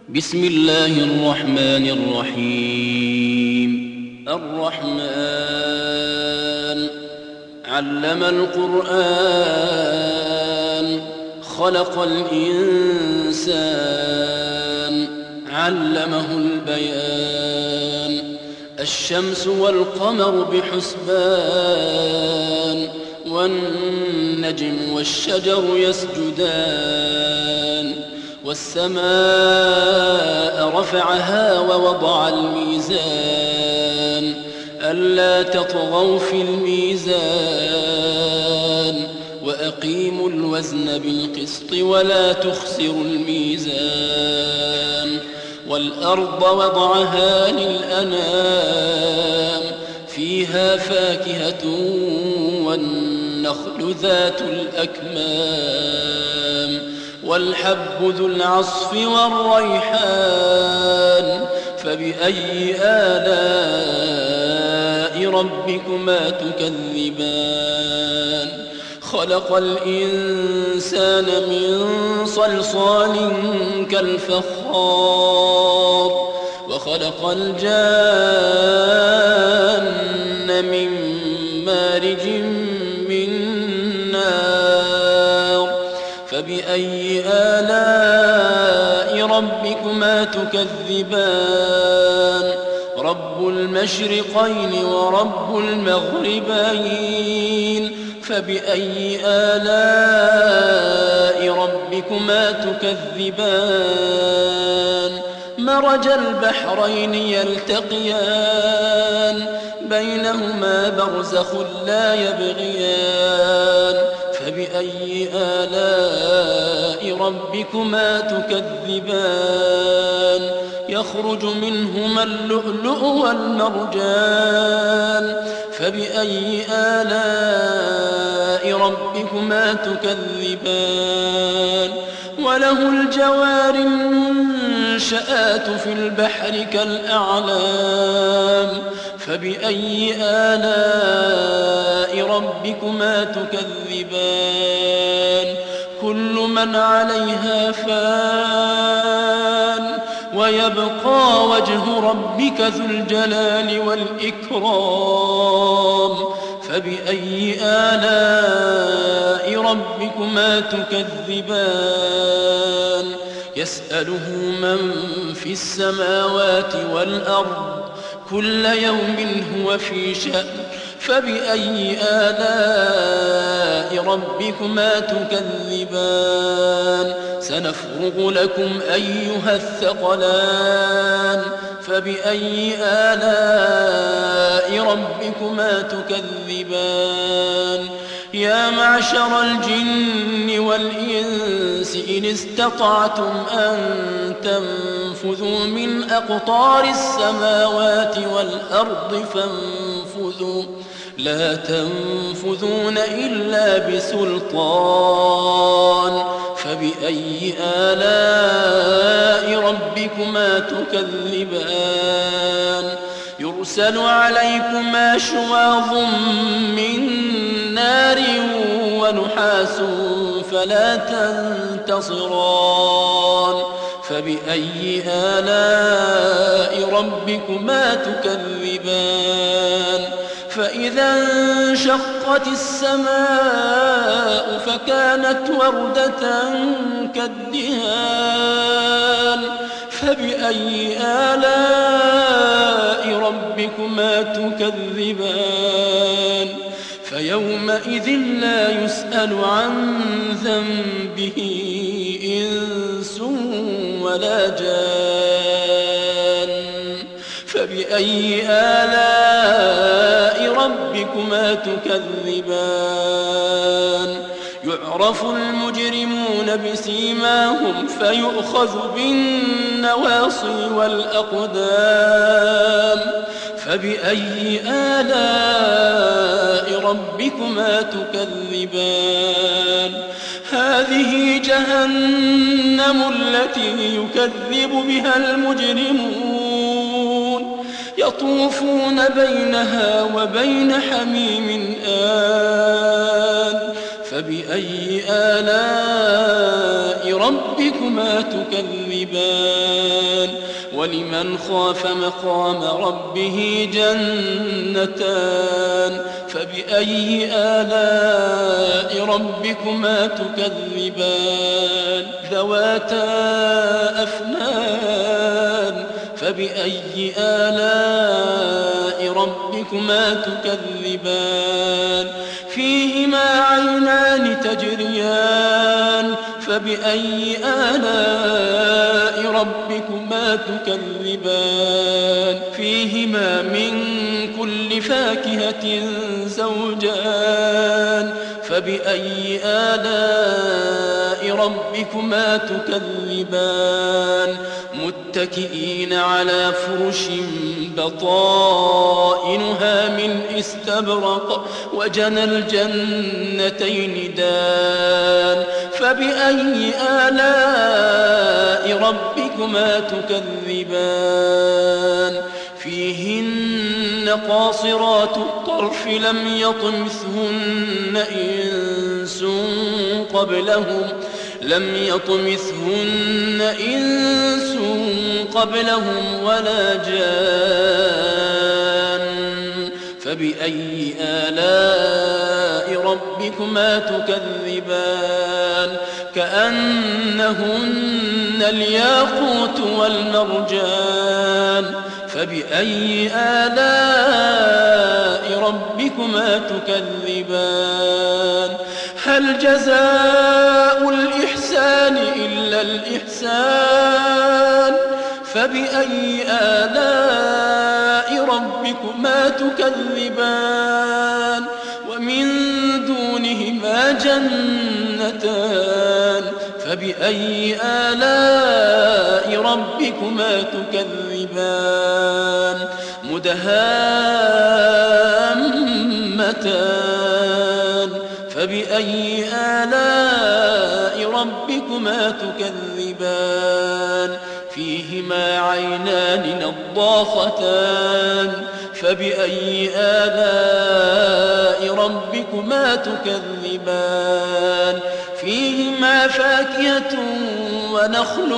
بسم الله الرحمن الرحيم. الرحمن علم القرآن خلق الإنسان علمه البيان. الشمس والقمر بحسبان والنجم والشجر يسجدان والسماء رفعها ووضع الميزان ألا تطغوا في الميزان وأقيموا الوزن بالقسط ولا تخسروا الميزان. والأرض وضعها للأنام فيها فاكهة والنخل ذات الأكمام والحب ذو العصف والريحان فبأي آلاء ربكما تكذبان. خلق الإنسان من صلصال كالفخار وخلق الجان من مارج من نار فبأي آلاء ربكما تكذبان. رب المشرقين ورب المغربين فبأي آلاء ربكما تكذبان. مرج البحرين يلتقيان بينهما برزخ لا يبغيان فبأي آلاء ربكما تكذبان. يخرج منهما اللؤلؤ والمرجان فبأي آلاء ربكما تكذبان. وله الجوار المنشآت في البحر كالأعلام فبأي آلاء ربكما تكذبان. كل من عليها فان ويبقى وجه ربك ذو الجلال والإكرام فبأي آلاء ربكما تكذبان. يسأله من في السماوات والأرض كل يوم هو في شأن فبأي آلاء ربكما تكذبان. سنفرغ لكم أيها الثقلان فبأي آلاء ربكما تكذبان. يا معشر الجن والإنس إن استطعتم أن تنفذوا من أقطار السماوات والأرض فانفذوا لا تنفذون إلا بسلطان فبأي آلاء ربكما تكذبان. يرسل عليكما شواظ من نار ونحاس فلا تنتصران فبأي آلاء ربكما تكذبان. فإذا انشقت السماء فكانت وردة كالدهان فبأي آلاء ربكما تكذبان. فيومئذ لا يسأل عن ذنبه إنس ولا جان فبأي آلاء ربكما تكذبان. يعرف المجرمون بسيماهم فيؤخذ بالنواصي والأقدام فبأي آلاء ربكما تكذبان. هذه جهنم التي يكذب بها المجرمون يطوفون بينها وبين حميم آن فبأي آلاء ربكما تكذبان ولمن خاف مقام ربه جنتان فبأي آلاء ربكما تكذبان ذواتا أفنان فبأي آلاء ربكما تكذبان فيهما عينان تجريان فبأي آلاء ربكما تكذبان فيهما من كل فاكهة زوجان فبأي آلاء ربكما تكذبان متكئين على فرش بطائنها من استبرق وجنى الجنتين دان فبأي آلاء ربكما تكذبان فيهن قاصرات الطرف لم يطمثهن إنس قبلهم ولا جان فبأي آلاء ربكما تكذبان كأنهن الياقوت والمرجان فبأي آلاء ربكما تكذبان هل جزاء الإحسان إلا الإحسان فبأي آلاء ربكما تكذبان ومن دونهما جنتان فبأي آلاء ربكما تكذبان مدهامتان فبأي آلاء ربكما تكذبان فيهما عينان نضاختان فبأي آلاء ربكما تكذبان فيهما فاكهة ونخل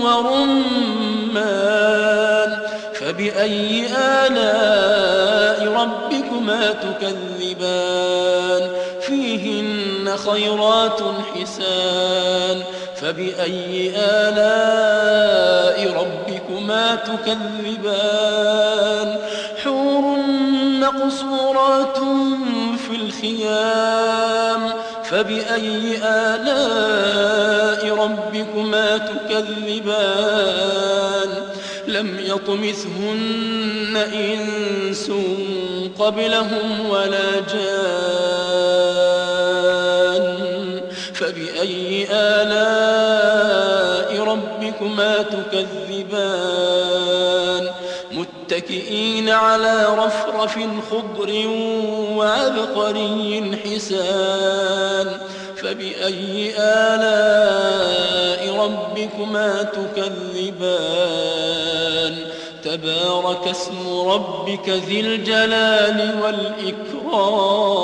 ورمان فبأي آلاء ربكما تكذبان فيهن خيرات حسان فبأي آلاء ربكما تكذبان حور مقصورات في الخيام فبأي آلاء ربكما تكذبان لم يطمثهن إنس قبلهم ولا جان فبأي آلاء ربكما تكذبان متكئين على رفرف خضر وعبقري حسان فبأي آلاء ربكما تكذبان تبارك اسم ربك ذي الجلال والإكرام